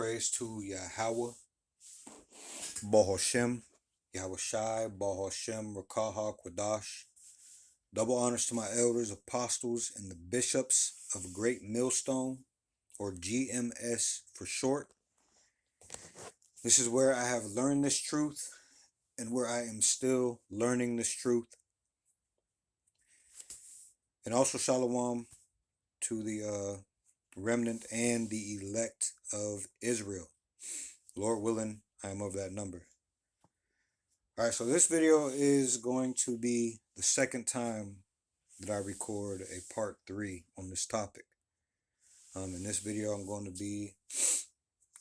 praise to Yahweh, Bahashem, Yahweh Shai, Bahashem, Rakaha, Kwadash. Double honors to my elders, apostles, and the bishops of Great Millstone, or GMS for short. This is where I have learned this truth and where I am still learning this truth. And also shalom to the remnant and the elect of Israel. Lord willing, I am of that number. All right, so this video is going to be the second time that I record a part 3 on this topic. In this video, I'm going to be,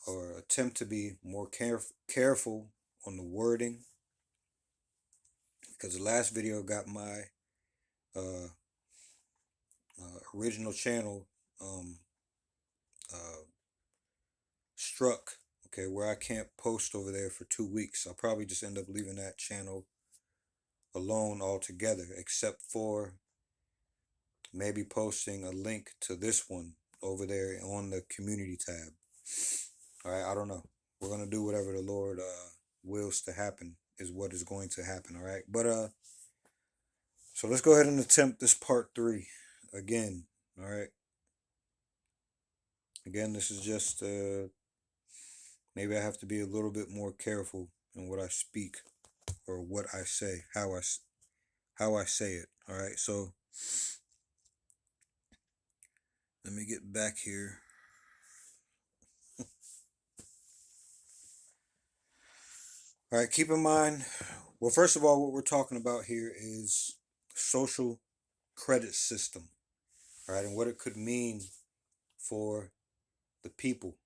or attempt to be, more careful on the wording, because the last video got my original channel struck, okay, where I can't post over there for 2 weeks. I'll probably just end up leaving that channel alone altogether, except for maybe posting a link to this one over there on the community tab. All right, I don't know. We're going to do whatever the Lord wills to happen is what is going to happen, all right? But so let's go ahead and attempt this part 3 again, all right? Again, this is just maybe I have to be a little bit more careful in what I speak or what I say, how I say it, all right? So let me get back here. All right, keep in mind, well, first of all, what we're talking about here is social credit system, all right, and what it could mean for the people,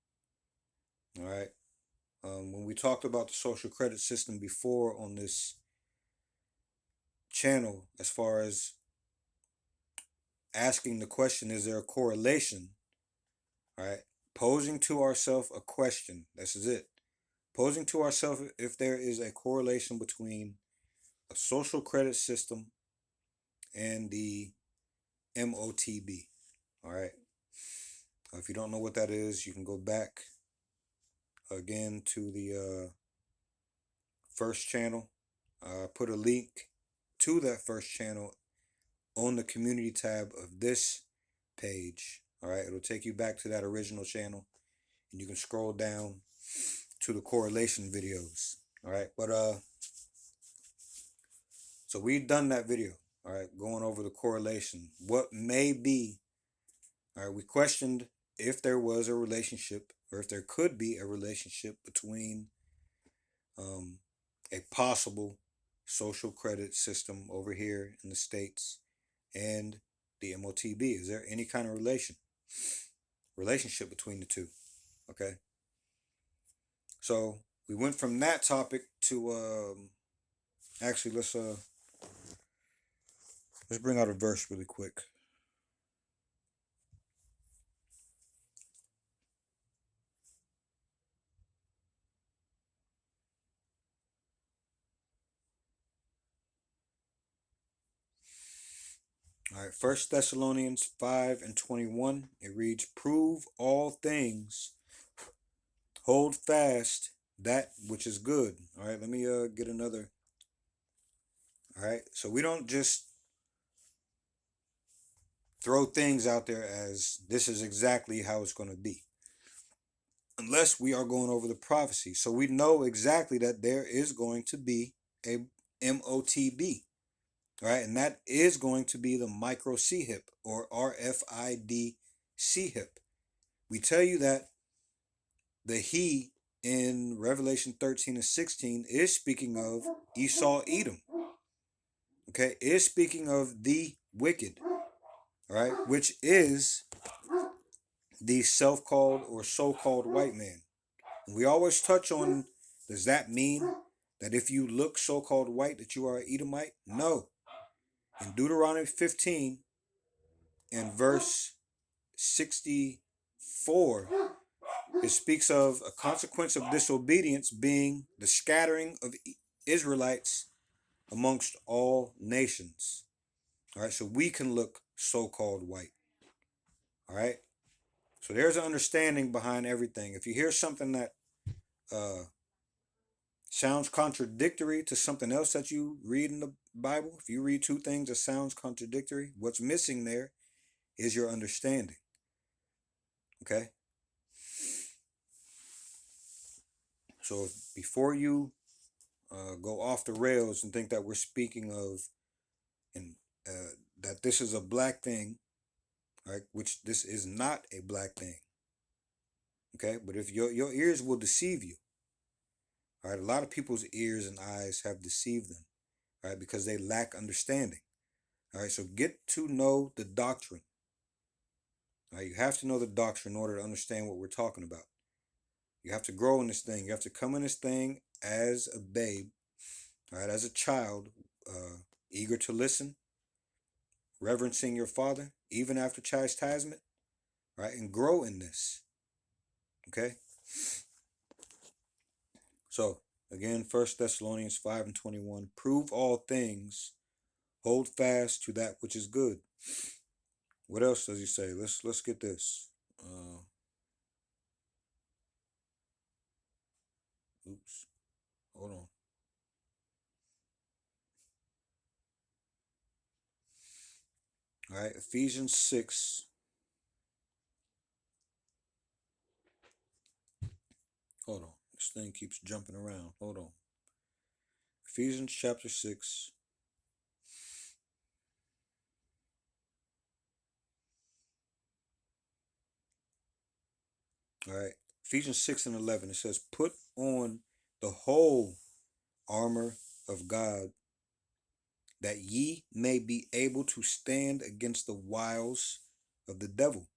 all right? When we talked about the social credit system before on this channel, as far as asking the question, is there a correlation, all right? Posing to ourselves a question, this is it. Posing to ourselves if there is a correlation between a social credit system and the MOTB, all right? If you don't know what that is, you can go back again to the first channel. Put a link to that first channel on the community tab of this page, all right? It'll take you back to that original channel, and you can scroll down to the correlation videos, all right? But so we've done that video, all right, going over the correlation, what may be, all right? We questioned if there was a relationship, or if there could be a relationship between a possible social credit system over here in the States and the MOTB. Is there any kind of relationship between the two? Okay. So we went from that topic to actually let's bring out a verse really quick. All right, 1 Thessalonians 5:21. It reads, "Prove all things, hold fast that which is good." All right, let me get another. All right, so we don't just throw things out there as this is exactly how it's going to be, unless we are going over the prophecy. So we know exactly that there is going to be a MOTB. All right, and that is going to be the micro CHIP or RFID CHIP. We tell you that the he in Revelation 13 and 16 is speaking of Esau Edom. Okay, is speaking of the wicked, all right, which is the self-called or so-called white man. And we always touch on, does that mean that if you look so-called white that you are an Edomite? No. In Deuteronomy 15 and verse 64, it speaks of a consequence of disobedience being the scattering of Israelites amongst all nations. All right, so we can look so-called white. All right. So there's an understanding behind everything. If you hear something that uh, sounds contradictory to something else that you read in the Bible, if you read two things that sounds contradictory, what's missing there is your understanding. Okay? So before you go off the rails and think that we're speaking of and that this is a black thing, right? Which this is not a black thing. Okay, but if your ears will deceive you, all right, a lot of people's ears and eyes have deceived them, right, because they lack understanding. All right, so get to know the doctrine. All right, you have to know the doctrine in order to understand what we're talking about. You have to grow in this thing. You have to come in this thing as a babe, all right, as a child, eager to listen, reverencing your father, even after chastisement, right, and grow in this. Okay. So again, 1 Thessalonians 5:21, prove all things, hold fast to that which is good. What else does he say? Let's get this. Oops, hold on. All right, Ephesians 6. Hold on, this thing keeps jumping around. Hold on. Ephesians chapter 6. All right, Ephesians 6:11. It says, "Put on the whole armor of God, that ye may be able to stand against the wiles of the devil."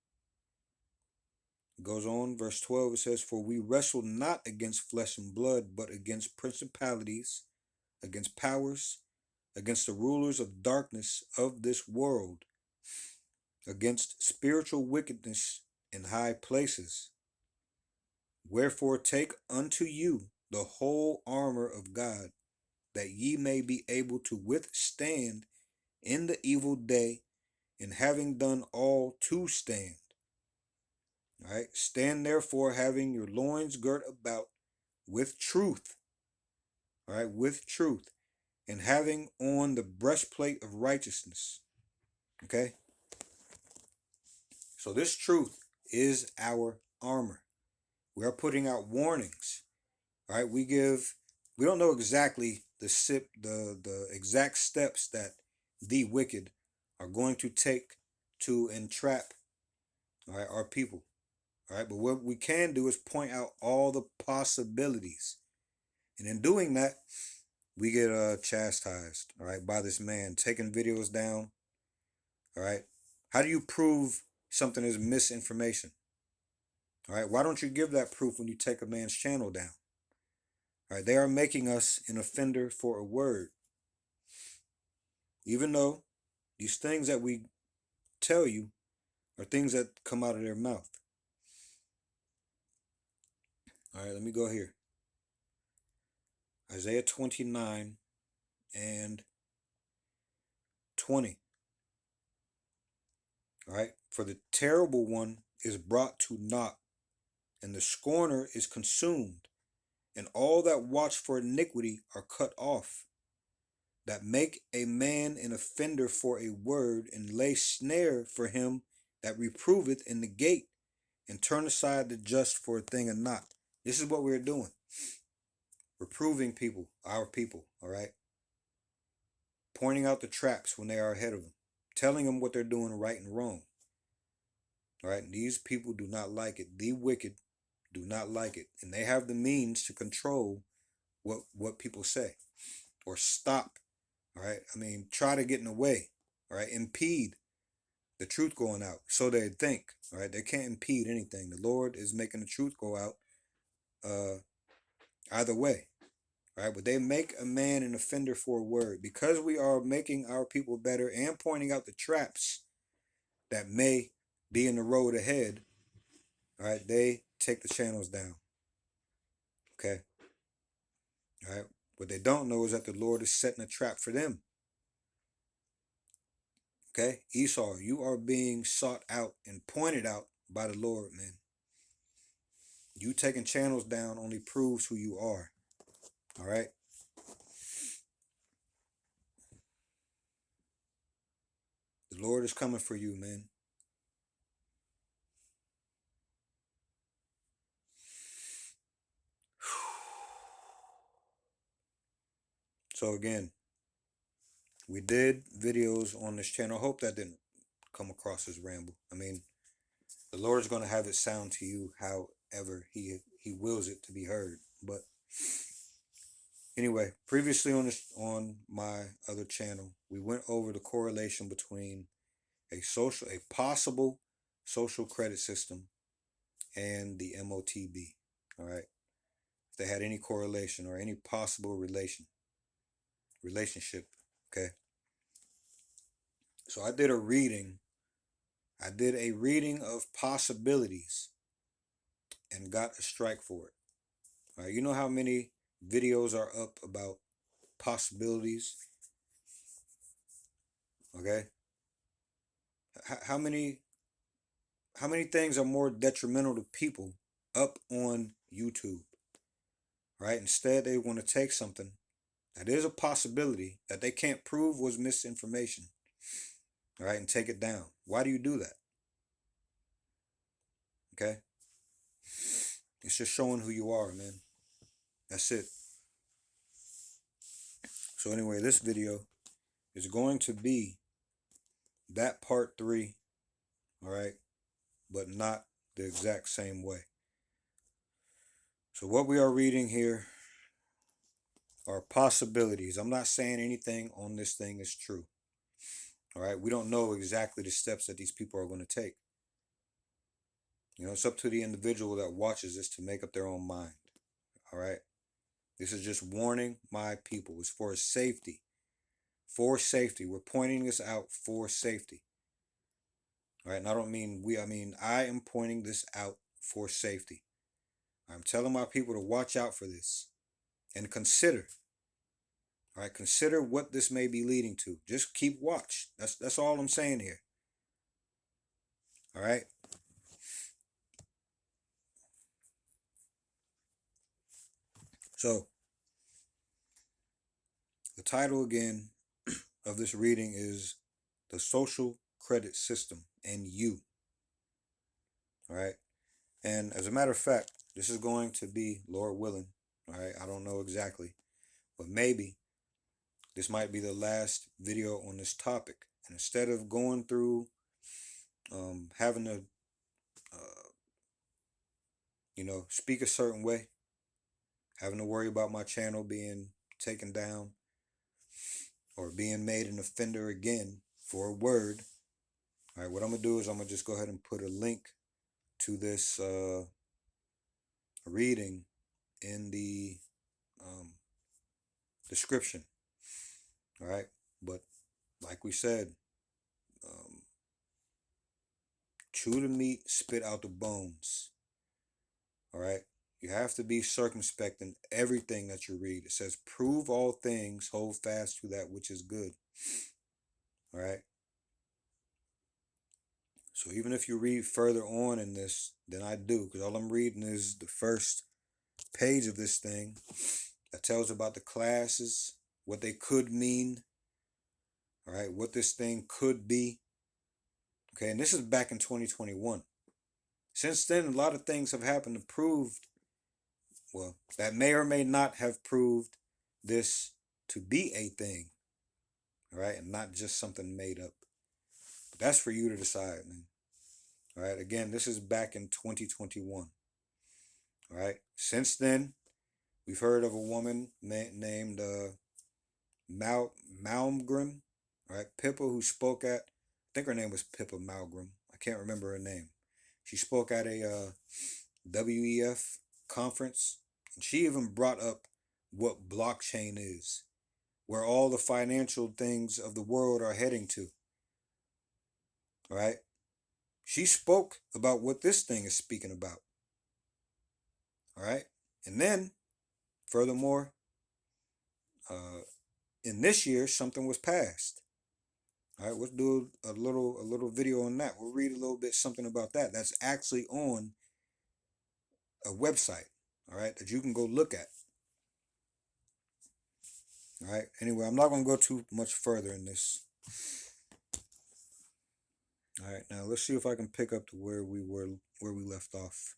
It goes on, verse 12, it says, "For we wrestle not against flesh and blood, but against principalities, against powers, against the rulers of darkness of this world, against spiritual wickedness in high places. Wherefore take unto you the whole armor of God, that ye may be able to withstand in the evil day, and having done all to stand." All right, stand therefore, having your loins girt about with truth. All right, with truth, and having on the breastplate of righteousness. Okay, so this truth is our armor. We are putting out warnings. All right, we don't know exactly the exact steps that the wicked are going to take to entrap, all right, our people. All right, but what we can do is point out all the possibilities, and in doing that, we get chastised, all right, by this man taking videos down. All right, how do you prove something is misinformation? All right, why don't you give that proof when you take a man's channel down? All right, they are making us an offender for a word, even though these things that we tell you are things that come out of their mouth. All right, let me go here. Isaiah 29 and 20. All right, "For the terrible one is brought to naught, and the scorner is consumed, and all that watch for iniquity are cut off, that make a man an offender for a word, and lay snare for him that reproveth in the gate, and turn aside the just for a thing of naught." This is what we're doing. Reproving people, our people, all right? Pointing out the traps when they are ahead of them, telling them what they're doing right and wrong. All right, these people do not like it. The wicked do not like it, and they have the means to control what people say or stop. All right, I mean, try to get in the way. All right, impede the truth going out, so they think. All right, they can't impede anything. The Lord is making the truth go out either way. All right, but they make a man an offender for a word, because we are making our people better and pointing out the traps that may be in the road ahead. All right, they take the channels down. Okay. All right. What they don't know is that the Lord is setting a trap for them. Okay. Esau, you are being sought out and pointed out by the Lord, man. You taking channels down only proves who you are. All right. The Lord is coming for you, man. So again, we did videos on this channel. I hope that didn't come across as ramble. I mean, the Lord's going to have it sound to you however he wills it to be heard. But anyway, previously on my other channel, we went over the correlation between a possible social credit system and the MOTB. All right. If they had any correlation or any possible relationship. Okay. So I did a reading of possibilities and got a strike for it. All right, you know how many videos are up about possibilities? Okay? How many things are more detrimental to people up on YouTube? Right? Instead, they want to take something that is a possibility that they can't prove was misinformation. All right, and take it down. Why do you do that? Okay? It's just showing who you are, man. That's it. So anyway, this video is going to be that part 3, all right, but not the exact same way. So what we are reading here are possibilities. I'm not saying anything on this thing is true. All right, we don't know exactly the steps that these people are going to take. You know, it's up to the individual that watches this to make up their own mind. All right, this is just warning my people. It's for safety. For safety. We're pointing this out for safety. All right, and I don't mean we, I mean I am pointing this out for safety. I'm telling my people to watch out for this and consider. All right, consider what this may be leading to. Just keep watch. That's all I'm saying here. All right. So the title again of this reading is The Social Credit System and You. All right. And as a matter of fact, this is going to be, Lord willing, all right, I don't know exactly, but maybe this might be the last video on this topic. And instead of going through having to, speak a certain way, having to worry about my channel being taken down or being made an offender again for a word, all right, what I'm going to do is I'm going to just go ahead and put a link to this reading in the description. All right. But like we said, chew the meat, spit out the bones. All right. You have to be circumspect in everything that you read. It says, prove all things, hold fast to that which is good. All right. So even if you read further on in this than I do, because all I'm reading is the first page of this thing that tells about the classes, what they could mean, all right, what this thing could be. Okay, and this is back in 2021. Since then, a lot of things have happened to prove, well, that may or may not have proved this to be a thing, all right, and not just something made up. But that's for you to decide, man. All right, again, this is back in 2021. All right, since then, we've heard of a woman named Malmgren, all right, Pippa, who spoke at, I think her name was Pippa Malmgren. I can't remember her name. She spoke at a WEF conference, and she even brought up what blockchain is, where all the financial things of the world are heading to. All right, she spoke about what this thing is speaking about. All right, and then, furthermore, in this year, something was passed. All right, let's do a little video on that. We'll read a little bit something about that. That's actually on a website. All right, that you can go look at. All right. Anyway, I'm not gonna go too much further in this. All right, now let's see if I can pick up to where we left off.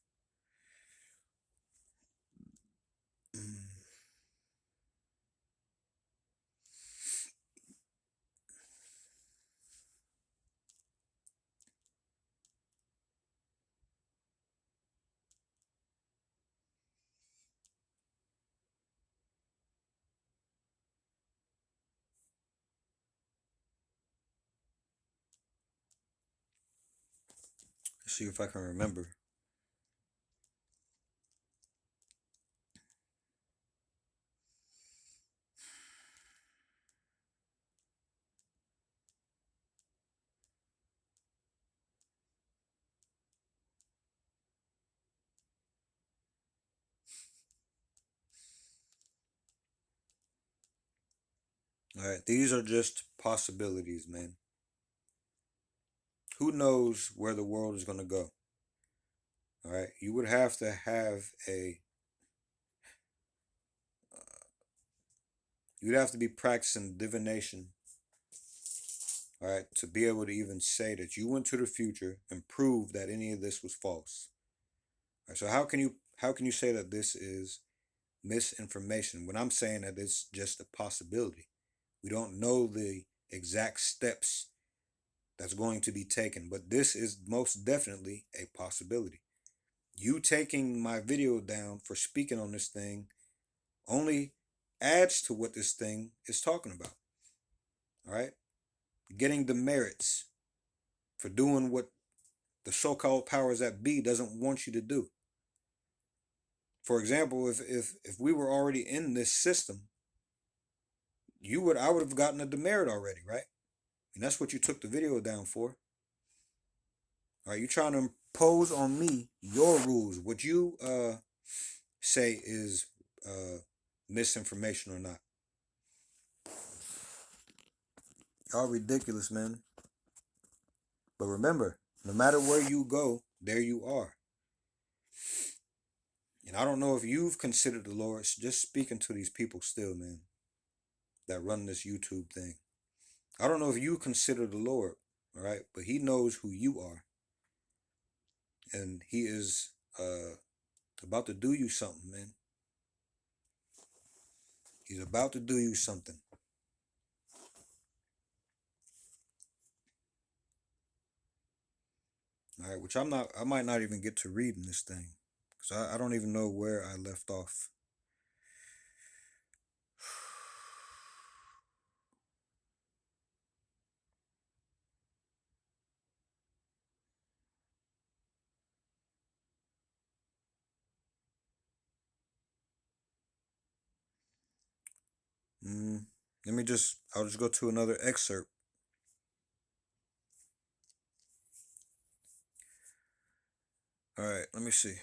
Let's see if I can remember. All right, these are just possibilities, man. Who knows where the world is gonna go? All right, you would have to have a. You'd have to be practicing divination. All right, to be able to even say that you went to the future and prove that any of this was false. All right, so how can you say that this is misinformation when I'm saying that it's just a possibility? We don't know the exact steps that's going to be taken, but this is most definitely a possibility. You taking my video down for speaking on this thing only adds to what this thing is talking about. All right? Getting the merits for doing what the so-called powers that be doesn't want you to do. For example, if we were already in this system, I would have gotten a demerit already, right? And that's what you took the video down for. All right, you trying to impose on me your rules, what you say is misinformation or not. Y'all ridiculous, man. But remember, no matter where you go, there you are. And I don't know if you've considered the Lord. Just speaking to these people still, man, that run this YouTube thing. I don't know if you consider the Lord, all right? But he knows who you are. And he is about to do you something, man. He's about to do you something. All right, which I might not even get to reading this thing. Because I don't even know where I left off. Mm, I'll just go to another excerpt. All right, let me see.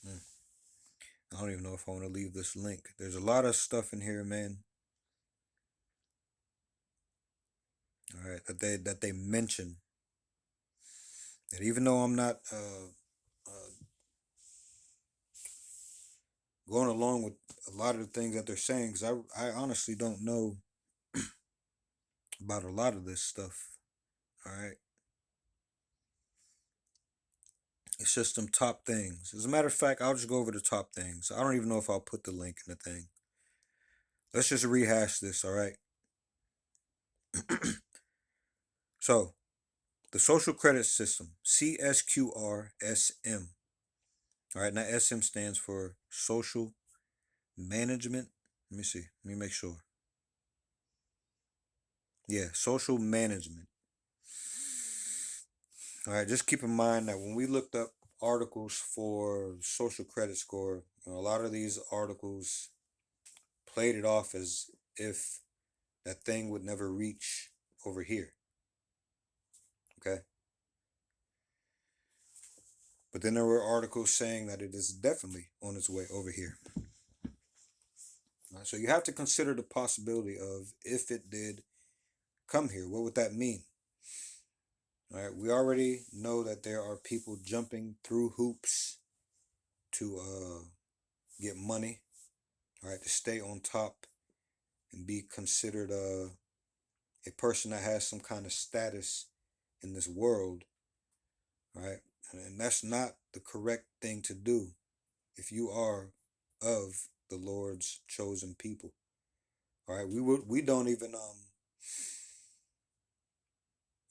Mm, I don't even know if I want to leave this link. There's a lot of stuff in here, man. All right, that they mention that even though I'm not going along with a lot of the things that they're saying, because I honestly don't know about a lot of this stuff. All right, it's just some top things. As a matter of fact, I'll just go over the top things. I don't even know if I'll put the link in the thing. Let's just rehash this. All right. So the social credit system, CSQRSM. All right, now SM stands for social management. Let me see. Let me make sure. Yeah, social management. All right, just keep in mind that when we looked up articles for social credit score, a lot of these articles played it off as if that thing would never reach over here. Okay. But then there were articles saying that it is definitely on its way over here. So you have to consider the possibility of if it did come here, what would that mean? All right, we already know that there are people jumping through hoops to get money, all right, to stay on top and be considered a person that has some kind of status in this world, right? And that's not the correct thing to do if you are of the Lord's chosen people. All right, we don't even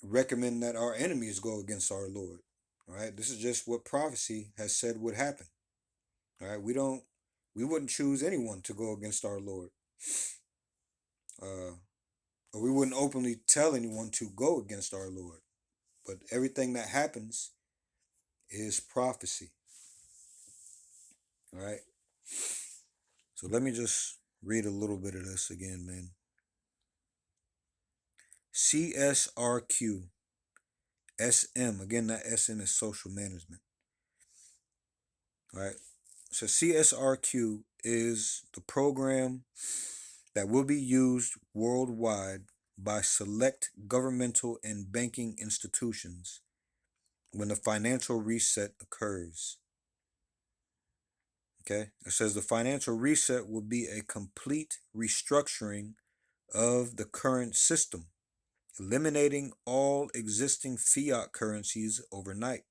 recommend that our enemies go against our Lord. All right, this is just what prophecy has said would happen. All right, we wouldn't choose anyone to go against our Lord. Or we wouldn't openly tell anyone to go against our Lord. But everything that happens is prophecy. All right. So let me just read a little bit of this again, man. CSRQ SM. Again, that SM is social management. All right. So CSRQ is the program that will be used worldwide by select governmental and banking institutions when the financial reset occurs. Okay, it says the financial reset will be a complete restructuring of the current system, eliminating all existing fiat currencies overnight.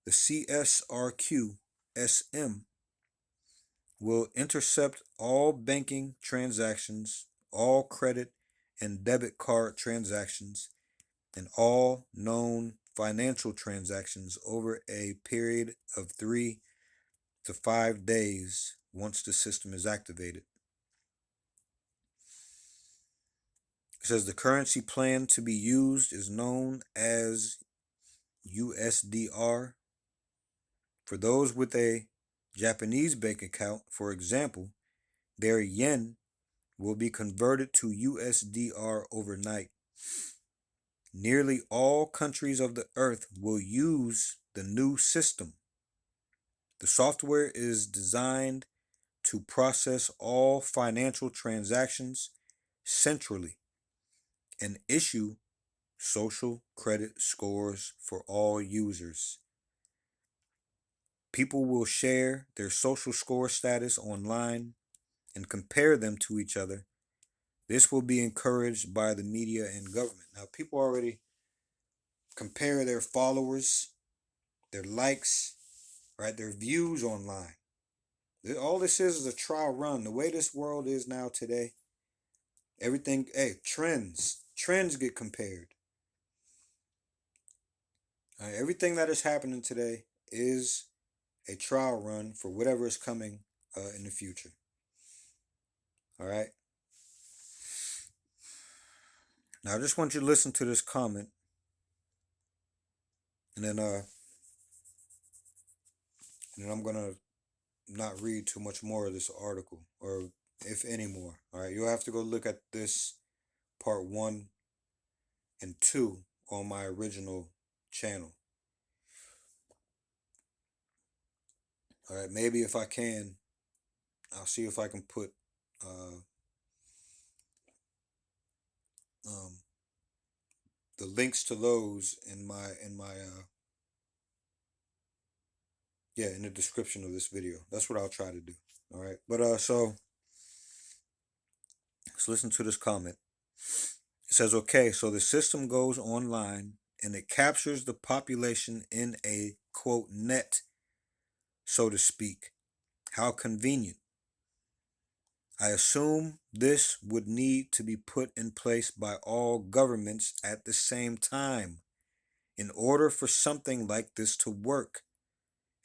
The CSRQ SM will intercept all banking transactions, all credit and debit card transactions, and all known financial transactions over a period of 3 to 5 days once the system is activated. It says the currency plan to be used is known as USDR. For those with a Japanese bank account, for example, their yen will be converted to USDR overnight. Nearly all countries of the earth will use the new system. The software is designed to process all financial transactions centrally and issue social credit scores for all users. People will share their social score status online and compare them to each other. This will be encouraged by the media and government. Now, people already compare their followers, their likes, right, their views online. All this is a trial run. The way this world is now today, everything, hey, trends get compared. All right, everything that is happening today is a trial run for whatever is coming in the future. All right. Now I just want you to listen to this comment, and then I'm gonna not read too much more of this article, or if any more. All right, you'll have to go look at this part 1 and 2 on my original channel. All right, maybe if I can, I'll see if I can put um, the links to those in my in the description of this video. That's what I'll try to do. All right, but so let's listen to this comment. It says, okay, so the system goes online and it captures the population in a quote net, so to speak. How convenient. I assume this would need to be put in place by all governments at the same time in order for something like this to work.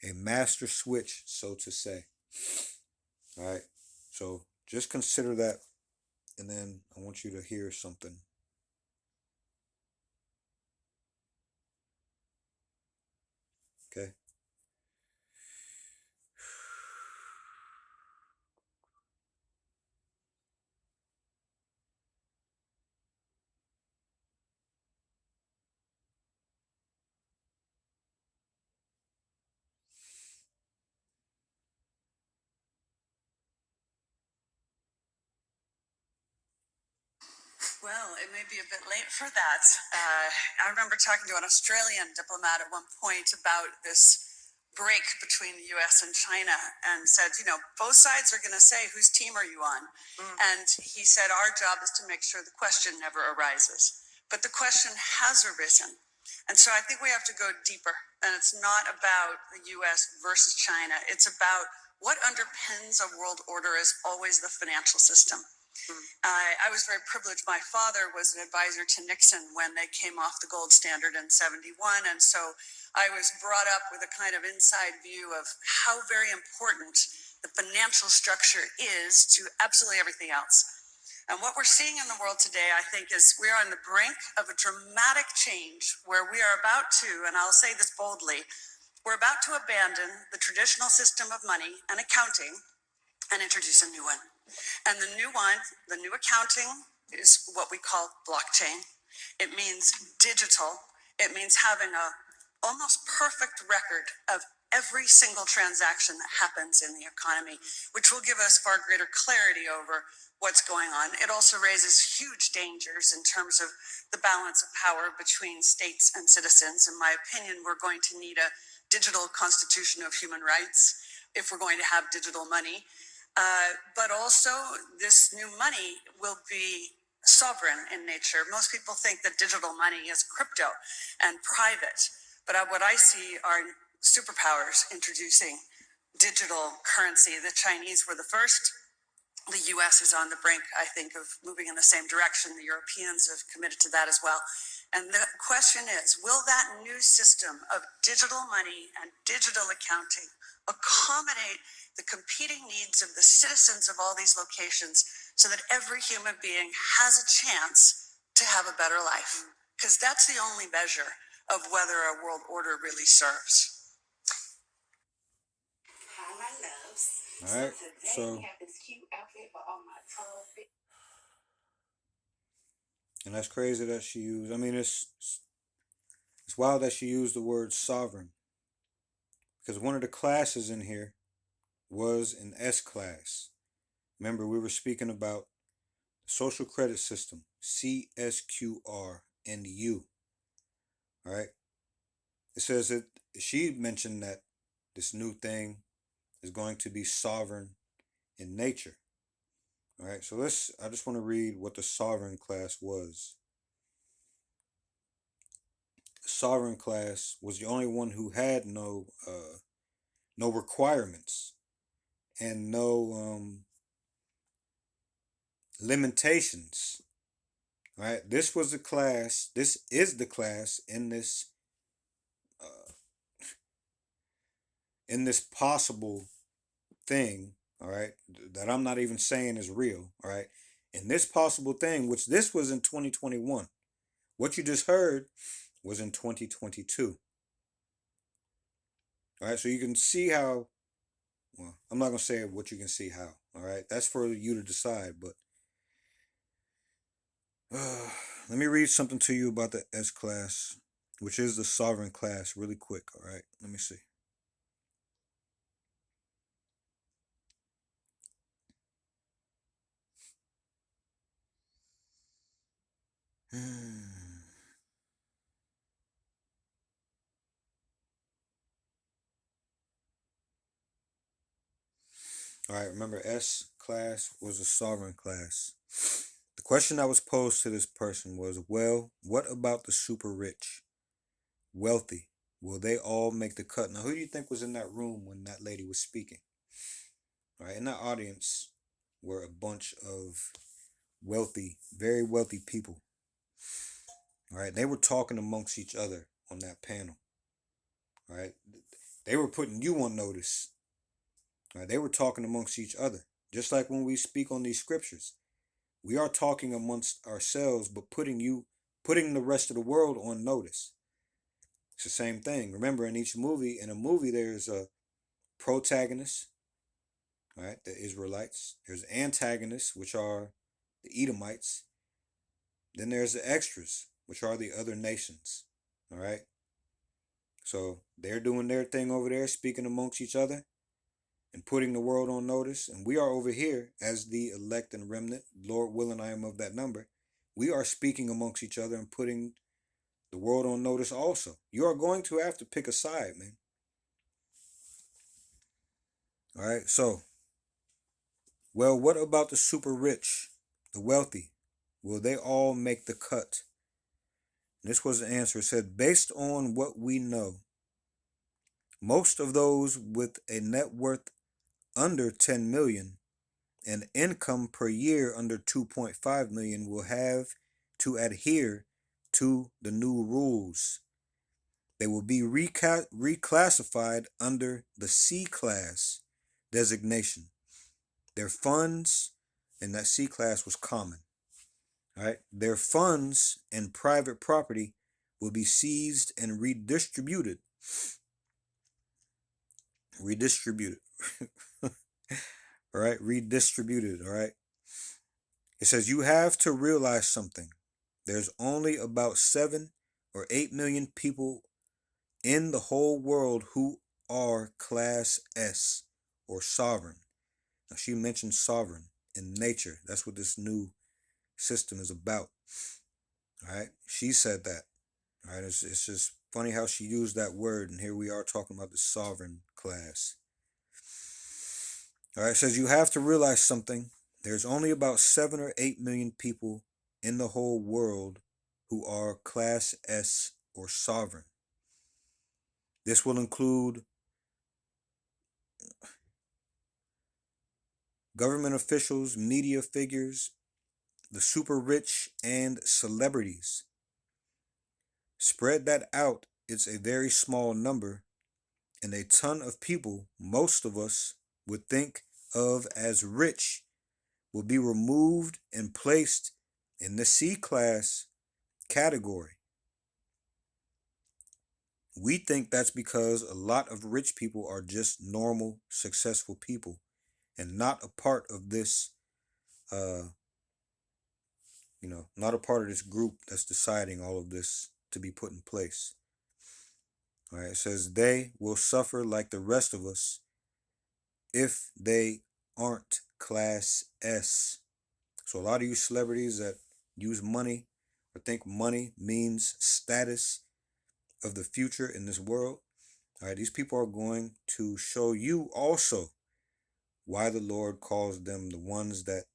A master switch, so to say. All right. So just consider that, and then I want you to hear something. Okay. Well, it may be a bit late for that. I remember talking to an Australian diplomat at one point about this break between the US and China and said, both sides are going to say, whose team are you on? And he said, our job is to make sure the question never arises. But the question has arisen. And so I think we have to go deeper. And it's not about the US versus China, it's about what underpins a world order is always the financial system. I was very privileged. My father was an advisor to Nixon when they came off the gold standard in 71. And so I was brought up with a kind of inside view of how very important the financial structure is to absolutely everything else. And what we're seeing in the world today, I think, is we are on the brink of a dramatic change where we are about to, and I'll say this boldly, we're about to abandon the traditional system of money and accounting and introduce a new one. And the new one, the new accounting, is what we call blockchain. It means digital. It means having a almost perfect record of every single transaction that happens in the economy, which will give us far greater clarity over what's going on. It also raises huge dangers in terms of the balance of power between states and citizens. In my opinion, we're going to need a digital constitution of human rights if we're going to have digital money. But also, this new money will be sovereign in nature. Most people think that digital money is crypto and private, but what I see are superpowers introducing digital currency. The Chinese were the first. The US is on the brink, I think, of moving in the same direction. The Europeans have committed to that as well. And the question is, will that new system of digital money and digital accounting accommodate the competing needs of the citizens of all these locations so that every human being has a chance to have a better life? Because that's the only measure of whether a world order really serves. Hi, my loves. All right. So today So, we have this cute outfit for all my tall fit. and that's crazy that she used. I mean, it's wild that she used the word sovereign because one of the classes in here was an S class. Remember, we were speaking about the social credit system, CSQR and U. All right. It says that she mentioned that this new thing is going to be sovereign in nature. All right. So I just want to read what the sovereign class was. The sovereign class was the only one who had no requirements and no limitations. Right? This was the class. This is the class uh, in this possible thing. All right, that I'm not even saying is real. All right, in this possible thing, which this was in 2021. What you just heard was in 2022. All right, so you can see how. Well, I'm not gonna say what you can see how. All right, that's for you to decide. But let me read something to you about the S class, which is the sovereign class, really quick. All right, let me see. All right, remember S class was a sovereign class. The question that was posed to this person was, well, what about the super rich, wealthy? Will they all make the cut? Now, who do you think was in that room when that lady was speaking? All right, in that audience were a bunch of wealthy, very wealthy people. All right, they were talking amongst each other on that panel. All right, they were putting you on notice. All right, they were talking amongst each other, just like when we speak on these scriptures. We are talking amongst ourselves, but putting the rest of the world on notice. It's the same thing. Remember, in a movie, there's a protagonist, all right, the Israelites. There's antagonists, which are the Edomites. Then there's the extras, which are the other nations. All right. So they're doing their thing over there, speaking amongst each other and putting the world on notice. And we are over here as the elect and remnant. Lord willing, I am of that number. We are speaking amongst each other and putting the world on notice also. You are going to have to pick a side, man. All right. So, well, what about the super rich, the wealthy? Will they all make the cut? And this was the answer. It said, based on what we know, most of those with a net worth under 10 million and income per year under 2.5 million will have to adhere to the new rules. They will be reclassified under the C class designation. Their funds, and that C class was common. All right, their funds and private property will be seized and redistributed. All right, redistributed. All right. It says you have to realize something. There's only about 7 or 8 million people in the whole world who are class S or sovereign. Now, she mentioned sovereign in nature. That's what this new system is about. All right. She said that. All right. It's just funny how she used that word. And here we are talking about the sovereign class. All right. It says you have to realize something. There's only about 7 or 8 million people in the whole world who are class S or sovereign. This will include government officials, media figures, the super rich, and celebrities. Spread that out, it's a very small number, and a ton of people most of us would think of as rich will be removed and placed in the C class category. We think that's because a lot of rich people are just normal, successful people and not a part of this, not a part of this group that's deciding all of this to be put in place. All right, it says they will suffer like the rest of us if they aren't class S. So a lot of you celebrities that use money or think money means status of the future in this world, all right, these people are going to show you also why the Lord calls them the ones that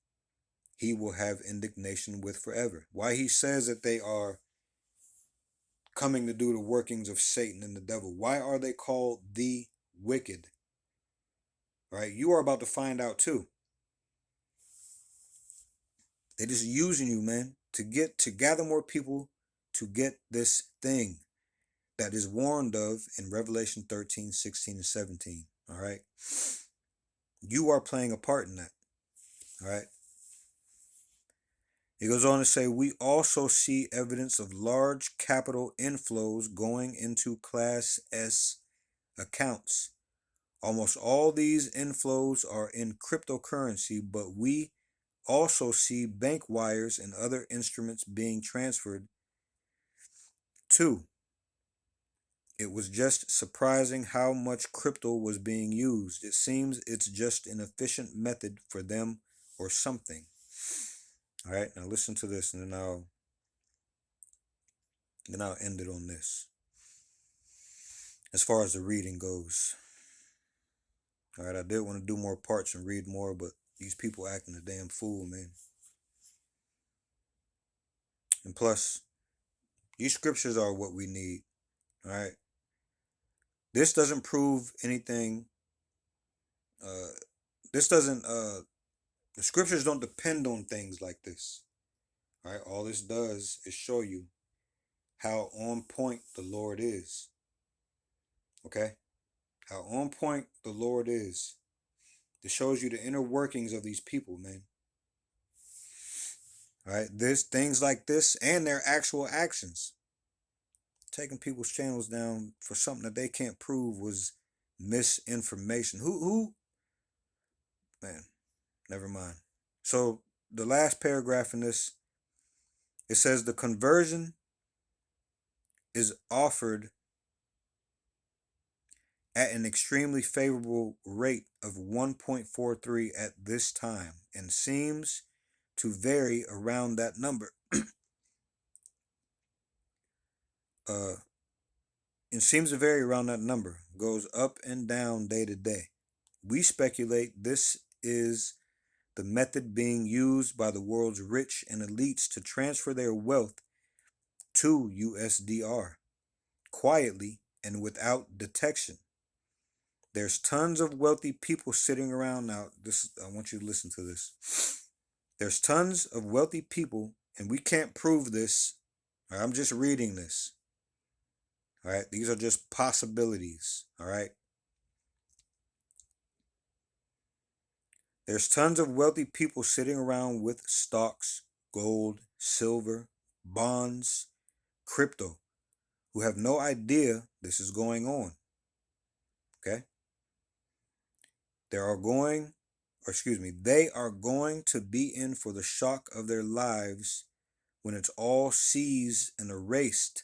he will have indignation with forever. Why he says that they are coming to do the workings of Satan and the devil. Why are they called the wicked? All right, you are about to find out too. They're just using you, man, to gather more people to get this thing that is warned of in Revelation 13, 16, and 17. All right. You are playing a part in that. All right. It goes on to say, we also see evidence of large capital inflows going into Class S accounts. Almost all these inflows are in cryptocurrency, but we also see bank wires and other instruments being transferred too. It was just surprising how much crypto was being used. It seems it's just an efficient method for them or something. All right, now listen to this, and then I'll end it on this. As far as the reading goes. All right, I did want to do more parts and read more, but these people acting a damn fool, man. And plus, these scriptures are what we need. All right. This doesn't prove anything. The scriptures don't depend on things like this. All right. All this does is show you how on point the Lord is. Okay. How on point the Lord is. It shows you the inner workings of these people, man. All right. Things like this and their actual actions taking people's channels down for something that they can't prove was misinformation. Who man, never mind. So the last paragraph in this, it says the conversion is offered at an extremely favorable rate of 1.43 at this time and seems to vary around that number. It seems to vary around that number, goes up and down day to day. We speculate this is the method being used by the world's rich and elites to transfer their wealth to USDR quietly and without detection. There's tons of wealthy people sitting around now. I want you to listen to this. There's tons of wealthy people, and we can't prove this. Right, I'm just reading this. All right, these are just possibilities. All right. There's tons of wealthy people sitting around with stocks, gold, silver, bonds, crypto, who have no idea this is going on. Okay? They are going to be in for the shock of their lives when it's all seized and erased.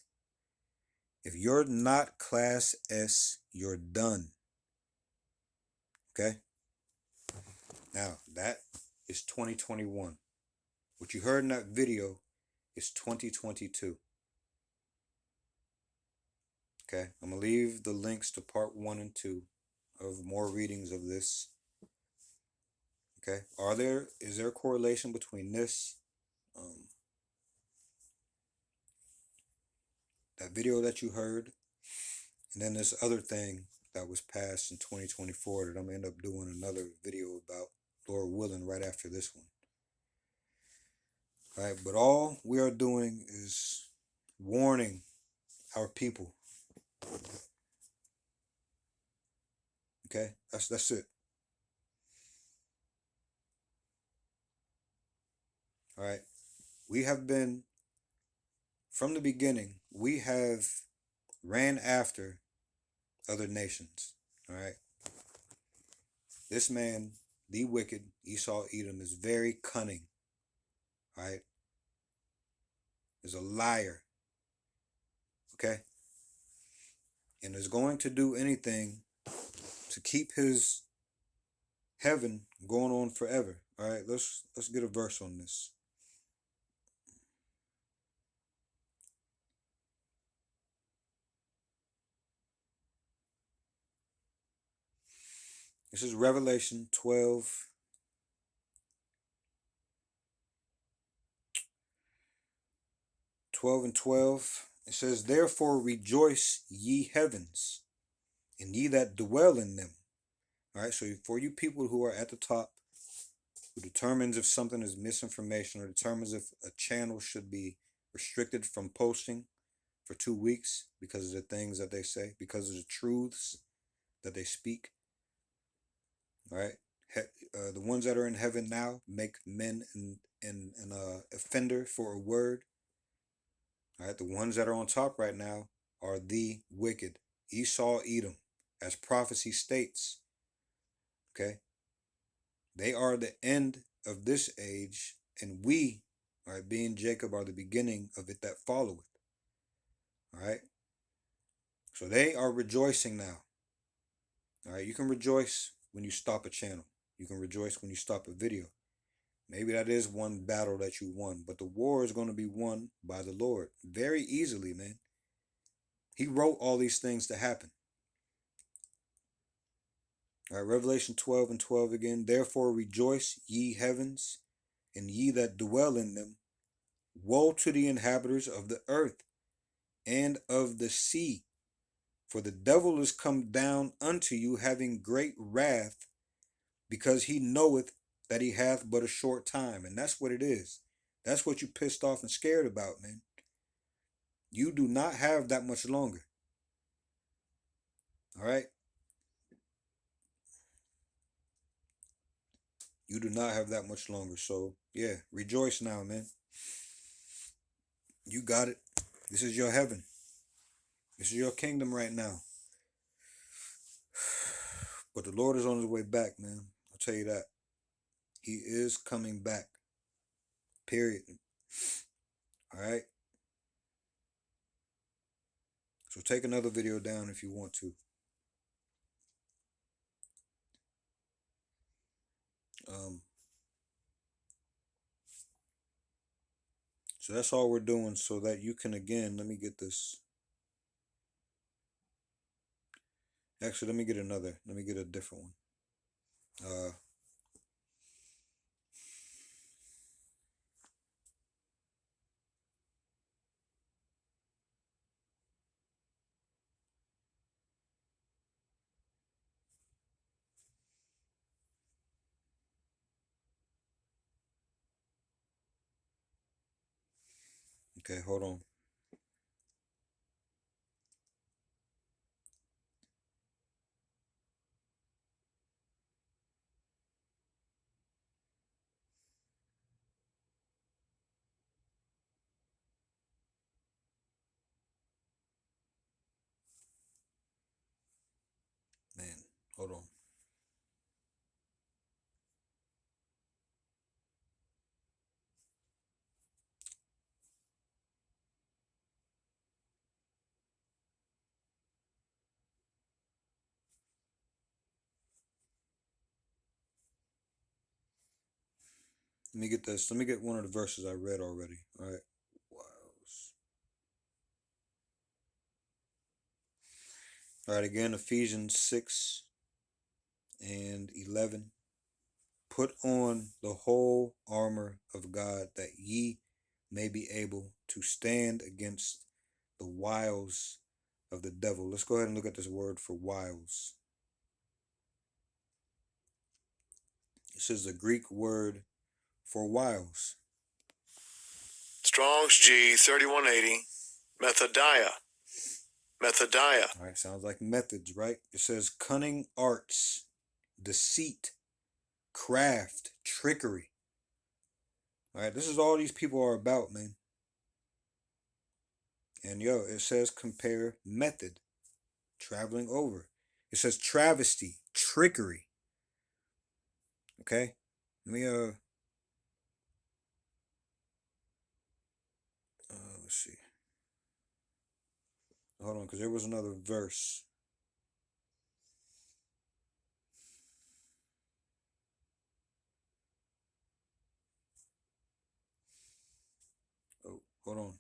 If you're not Class S, you're done. Okay? Now, that is 2021. What you heard in that video is 2022. Okay? I'm going to leave the links to part 1 and 2 of more readings of this. Okay? Is there a correlation between this, that video that you heard, and then this other thing that was passed in 2024 that I'm going to end up doing another video about, Lord willing, right after this one. All right, but all we are doing is warning our people. Okay, that's it. All right, we have been, from the beginning, we have ran after other nations. All right, this man, the wicked Esau Edom, is very cunning. All right, is a liar. Okay, and is going to do anything to keep his heaven going on forever. All right, let's get a verse on this. This is Revelation 12. And 12. It says, therefore rejoice, ye heavens, and ye that dwell in them. All right, so for you people who are at the top, who determines if something is misinformation or determines if a channel should be restricted from posting for 2 weeks because of the things that they say, because of the truths that they speak. All right, the ones that are in heaven now make men an offender for a word. All right, the ones that are on top right now are the wicked, Esau, Edom, as prophecy states. Okay, they are the end of this age, and we, all right, being Jacob, are the beginning of it that followeth. All right, so they are rejoicing now. All right, you can rejoice when you stop a channel. You can rejoice when you stop a video. Maybe that is one battle that you won, but the war is going to be won by the Lord very easily, man. He wrote all these things to happen. All right, Revelation 12 and 12 again. Therefore rejoice, ye heavens, and ye that dwell in them. Woe to the inhabitants of the earth and of the sea, for the devil is come down unto you, having great wrath, because he knoweth that he hath but a short time. And that's what it is. That's what you pissed off and scared about, man. You do not have that much longer. All right? You do not have that much longer. So, yeah, rejoice now, man. You got it. This is your heaven. This is your kingdom right now. But the Lord is on his way back, man. I'll tell you that. He is coming back. Period. All right. So take another video down if you want to. So that's all we're doing so that you can, again, let me get this. Actually, let me get another. Let me get a different one. Okay, hold on. Man, hold on. Let me get this. Let me get one of the verses I read already. All right. Wow. All right, again, Ephesians 6 and 11. Put on the whole armor of God that ye may be able to stand against the wiles of the devil. Let's go ahead and look at this word for wiles. This is the Greek word for wiles. Strong's G 3180, methodia. Methodia. All right, sounds like methods, right? It says cunning arts, deceit, craft, trickery. All right, this is all these people are about, man. And yo, it says compare method, traveling over. It says travesty, trickery. Okay, let me let's see. Hold on, because there was another verse. Oh, hold on.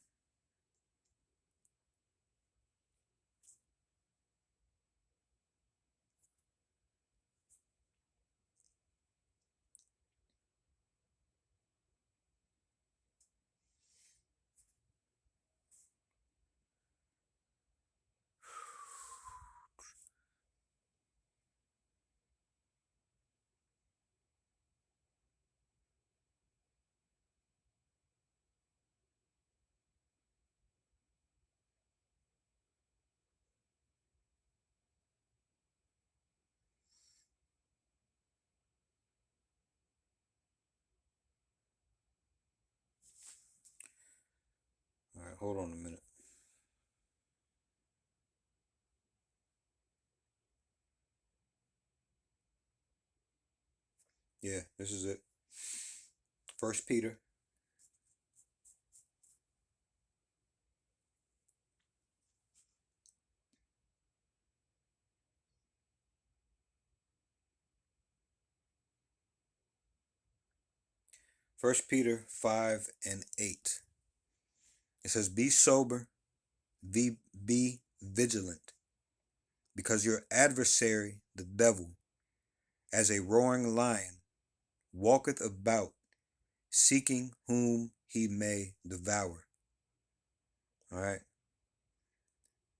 All right, hold on a minute. Yeah, this is it. 1 Peter. First Peter 5 and 8. It says, be sober, be vigilant, because your adversary, the devil, as a roaring lion, walketh about, seeking whom he may devour. All right.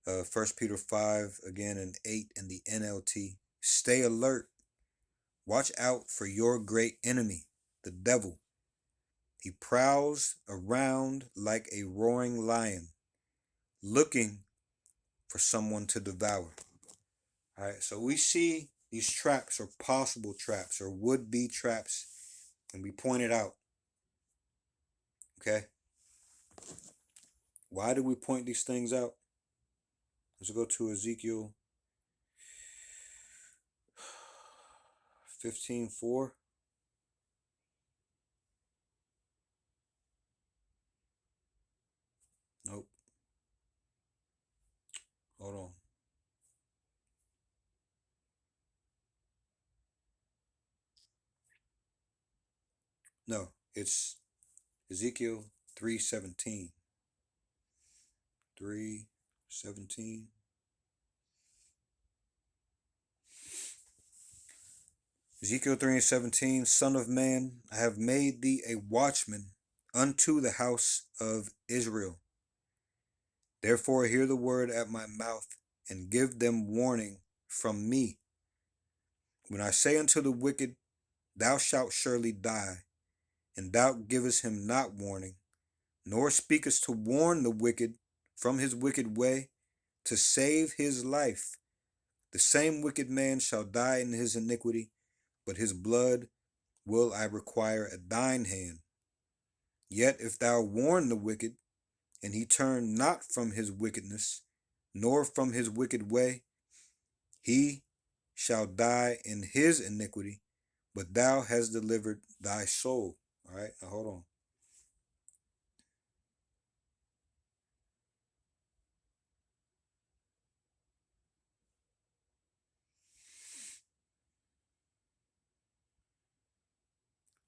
1 Peter 5 again and 8 in the NLT. Stay alert. Watch out for your great enemy, the devil. He prowls around like a roaring lion, looking for someone to devour. All right, so we see these traps or possible traps or would-be traps, and we point it out. Okay? Why do we point these things out? Let's go to Ezekiel 15:4. Nope. Hold on. No, it's Ezekiel 3:17. 3:17. Ezekiel 3:17, Son of man, I have made thee a watchman unto the house of Israel. Therefore hear the word at my mouth, and give them warning from me. When I say unto the wicked, thou shalt surely die, and thou givest him not warning, nor speakest to warn the wicked from his wicked way, to save his life, the same wicked man shall die in his iniquity, but his blood will I require at thine hand. Yet if thou warn the wicked, and he turn not from his wickedness, nor from his wicked way, he shall die in his iniquity, but thou hast delivered thy soul. All right, now hold on.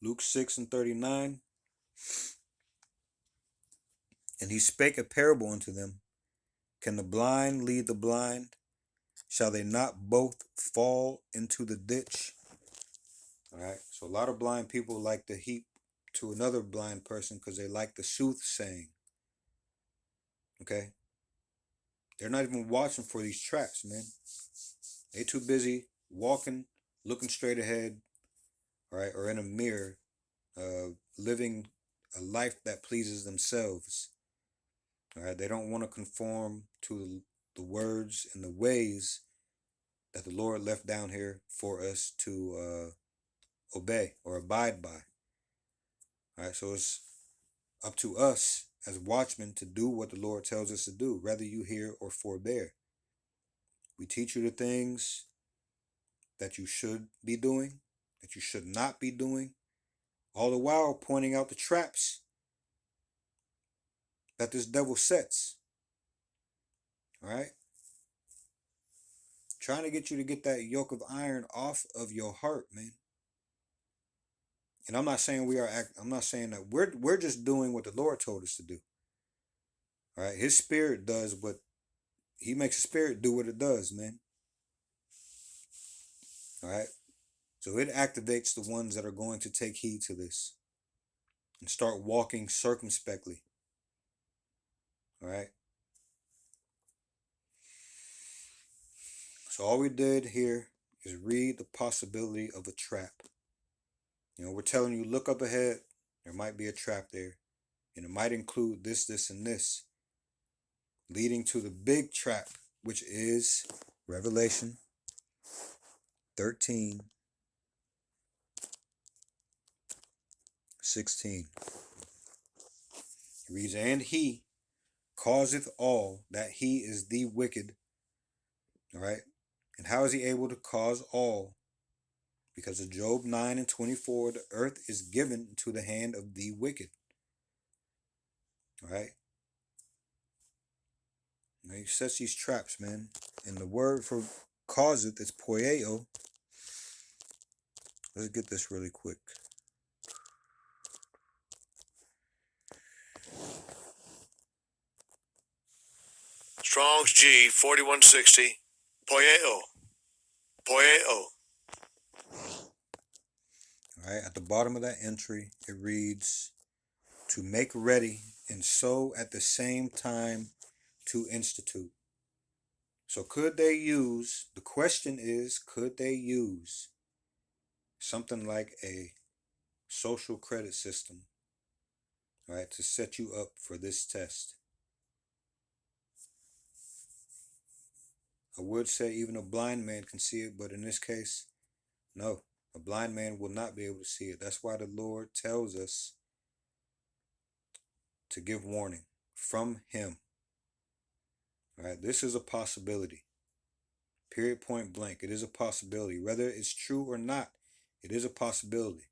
Luke 6:39. And he spake a parable unto them. Can the blind lead the blind? Shall they not both fall into the ditch? All right, so a lot of blind people like to heap to another blind person because they like the soothsaying. Okay? They're not even watching for these traps, man. They too busy walking, looking straight ahead, all right, or in a mirror, living a life that pleases themselves. All right, they don't want to conform to the words and the ways that the Lord left down here for us to obey or abide by. All right, so it's up to us as watchmen to do what the Lord tells us to do, whether you hear or forbear. We teach you the things that you should be doing, that you should not be doing, all the while pointing out the traps that this devil sets. All right? Trying to get you to get that yoke of iron off of your heart, man. And I'm not saying I'm not saying that we're just doing what the Lord told us to do. All right? His spirit does what he makes the spirit do what it does, man. All right? So it activates the ones that are going to take heed to this and start walking circumspectly. All right? So all we did here is read the possibility of a trap. You know, we're telling you, look up ahead. There might be a trap there. And it might include this, this, and this, leading to the big trap, which is Revelation 13:16. It reads, and he causeth all that he is the wicked. All right. And how is he able to cause all? Because of Job 9:24, the earth is given to the hand of the wicked. All right. Now he sets these traps, man. And the word for causeth is poieo. Let's get this really quick. Strong's G 4160. Poieo. Poieo. All right, at the bottom of that entry, it reads, to make ready and so at the same time to institute. So could they use, the question is, could they use something like a social credit system, all right, to set you up for this test? I would say even a blind man can see it, but in this case, no, a blind man will not be able to see it. That's why the Lord tells us to give warning from him. All right, this is a possibility. Period, point blank. It is a possibility. Whether it's true or not, it is a possibility.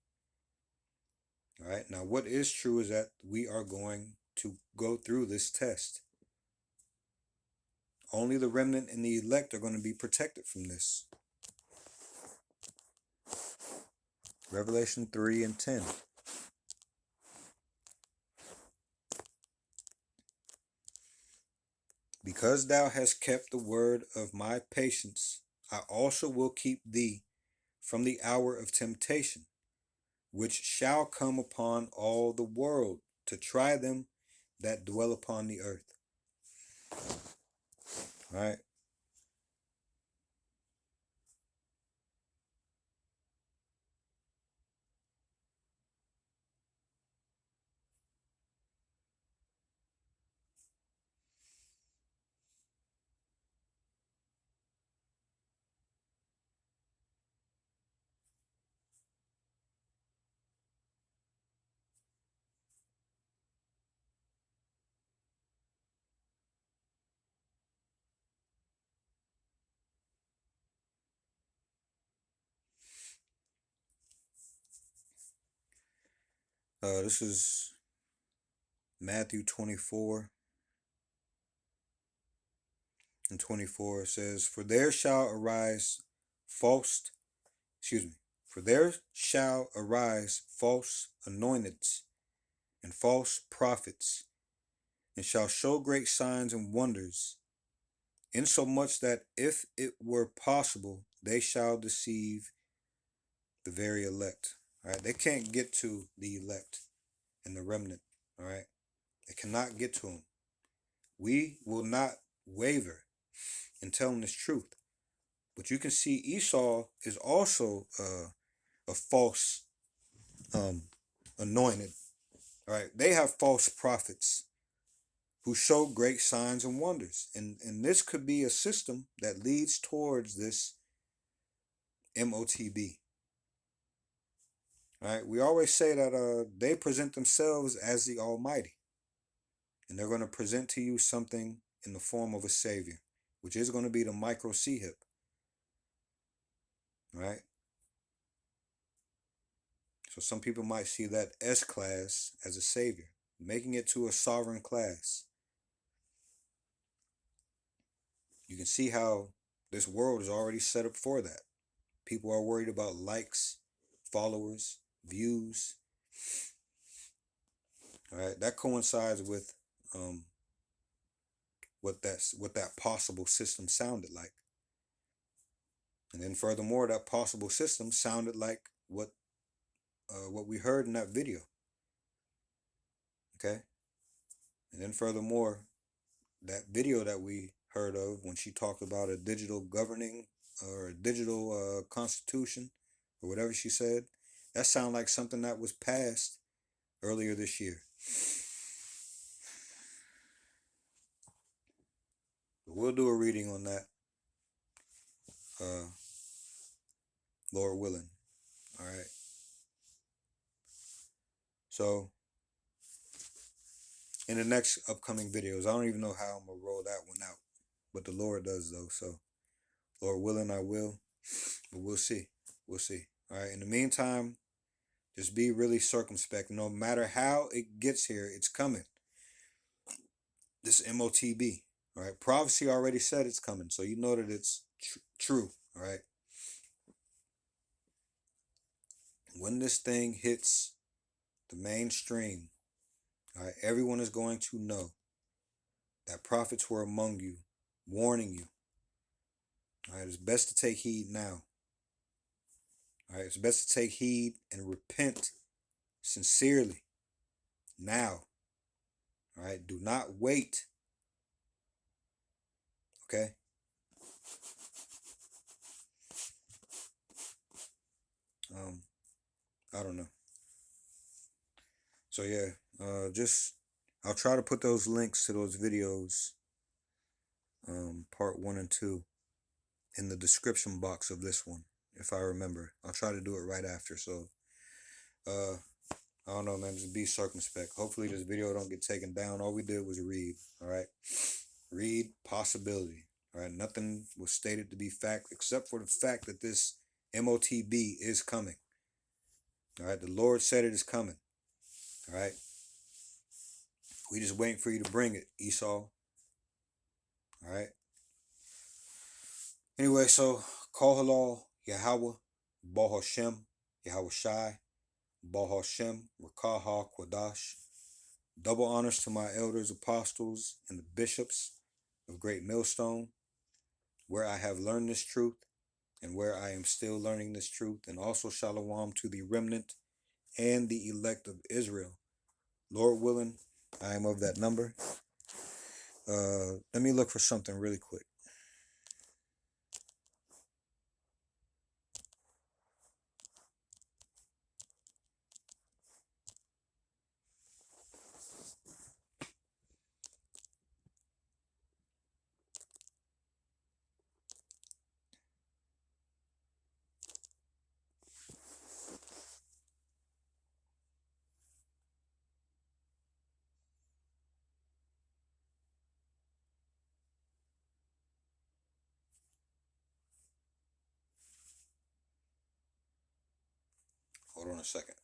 All right, now what is true is that we are going to go through this test. Only the remnant and the elect are going to be protected from this. Revelation 3 and 10. Because thou hast kept the word of my patience, I also will keep thee from the hour of temptation, which shall come upon all the world to try them that dwell upon the earth. All right. This is Matthew 24 and 24. It says, For there shall arise false anointeds and false prophets, and shall show great signs and wonders, insomuch that if it were possible, they shall deceive the very elect. All right, they can't get to the elect and the remnant. All right, they cannot get to them. We will not waver in telling this truth. But you can see Esau is also a false anointed. All right, they have false prophets who show great signs and wonders, and this could be a system that leads towards this MOTB. All right, we always say that they present themselves as the Almighty, and they're going to present to you something in the form of a savior, which is going to be the micro C-hip. Right? So some people might see that S class as a savior, making it to a sovereign class. You can see how this world is already set up for that. People are worried about likes, followers, views. All right, that coincides with what that possible system sounded like. And then furthermore, that possible system sounded like what we heard in that video. Okay? And then furthermore, that video that we heard of when she talked about a digital governing or a digital constitution or whatever she said, that sounded like something that was passed earlier this year. But we'll do a reading on that, Lord willing. All right. So in the next upcoming videos, I don't even know how I'm gonna roll that one out, but the Lord does though. So Lord willing, I will, but we'll see. We'll see. All right. In the meantime, just be really circumspect. No matter how it gets here, it's coming. This MOTB. All right. Prophecy already said it's coming, so you know that it's true. All right. When this thing hits the mainstream, all right, everyone is going to know that prophets were among you, warning you. All right. It's best to take heed now. All right. It's best to take heed and repent sincerely now. All right. Do not wait. Okay. I don't know. So yeah, I'll try to put those links to those videos, part 1 and 2, in the description box of this one, if I remember. I'll try to do it right after. So, I don't know, man. Just be circumspect. Hopefully, this video don't get taken down. All we did was read. All right. Read possibility. All right, nothing was stated to be fact except for the fact that this MOTB is coming. All right, the Lord said it is coming. All right, we just waiting for you to bring it, Esau. All right. Anyway, so call halal Yahweh, Baal Hashem, Yahweh Shai, Baal Hashem, Rakaha Kwadash. Double honors to my elders, apostles, and the bishops of Great Millstone, where I have learned this truth and where I am still learning this truth, and also shalom to the remnant and the elect of Israel. Lord willing, I am of that number. Let me look for something really quick. Hold on a second.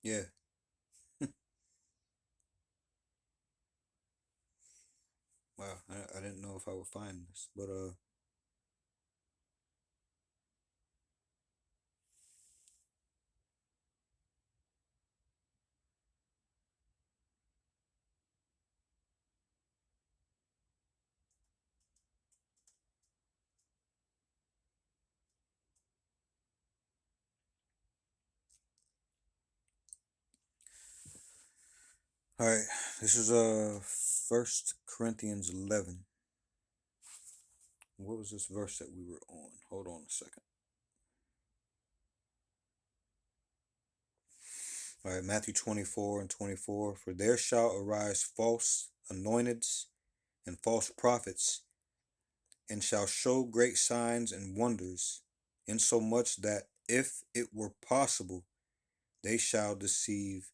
Yeah. Wow. I didn't know if I would find this, but all right. This is 1 Corinthians 11. What was this verse that we were on? Hold on a second. All right, Matthew 24:24. For there shall arise false anointeds and false prophets, and shall show great signs and wonders, insomuch that if it were possible, they shall deceive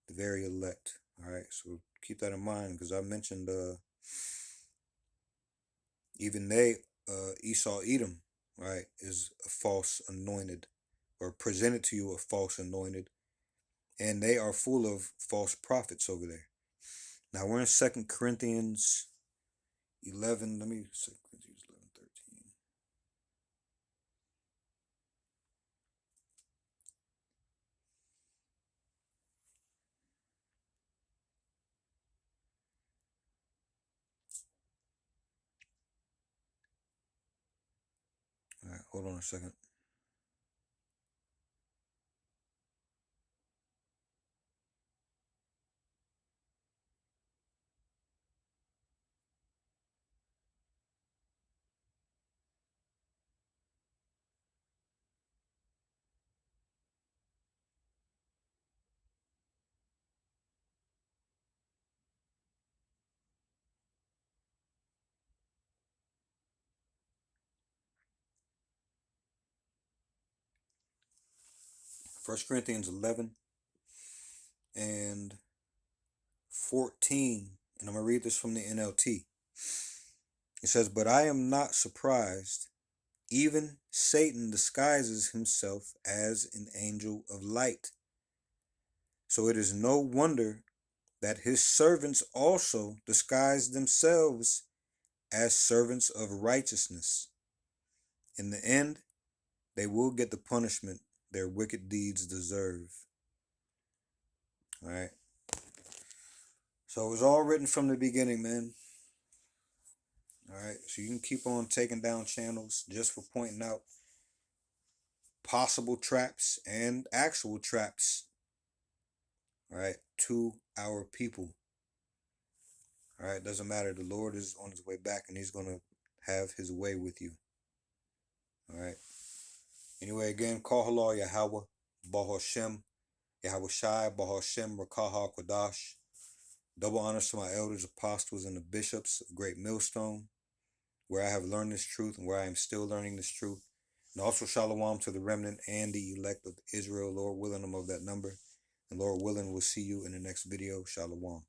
the very elect. All right, so keep that in mind, because I mentioned even Esau Edom, right, is a false anointed, or presented to you a false anointed, and they are full of false prophets over there. Now we're in 2 Corinthians 11. Let me 2 Corinthians 11:13. All right, hold on a second. First Corinthians 11 and 14, and I'm going to read this from the NLT. It says, "But I am not surprised. Even Satan disguises himself as an angel of light. So it is no wonder that his servants also disguise themselves as servants of righteousness. In the end, they will get the punishment their wicked deeds deserve." All right. So it was all written from the beginning, man. All right. So you can keep on taking down channels just for pointing out possible traps and actual traps, all right, to our people. All right. Doesn't matter. The Lord is on his way back, and he's going to have his way with you. All right. Anyway, again, call halal Yahweh, Bahashem, Yahweh Shai, Bahashem, Rakaha Kwadash. Double honors to my elders, apostles, and the bishops of Great Millstone, where I have learned this truth and where I am still learning this truth. And also shalom to the remnant and the elect of Israel. Lord willing, I'm of that number. And Lord willing, we'll see you in the next video. Shalom.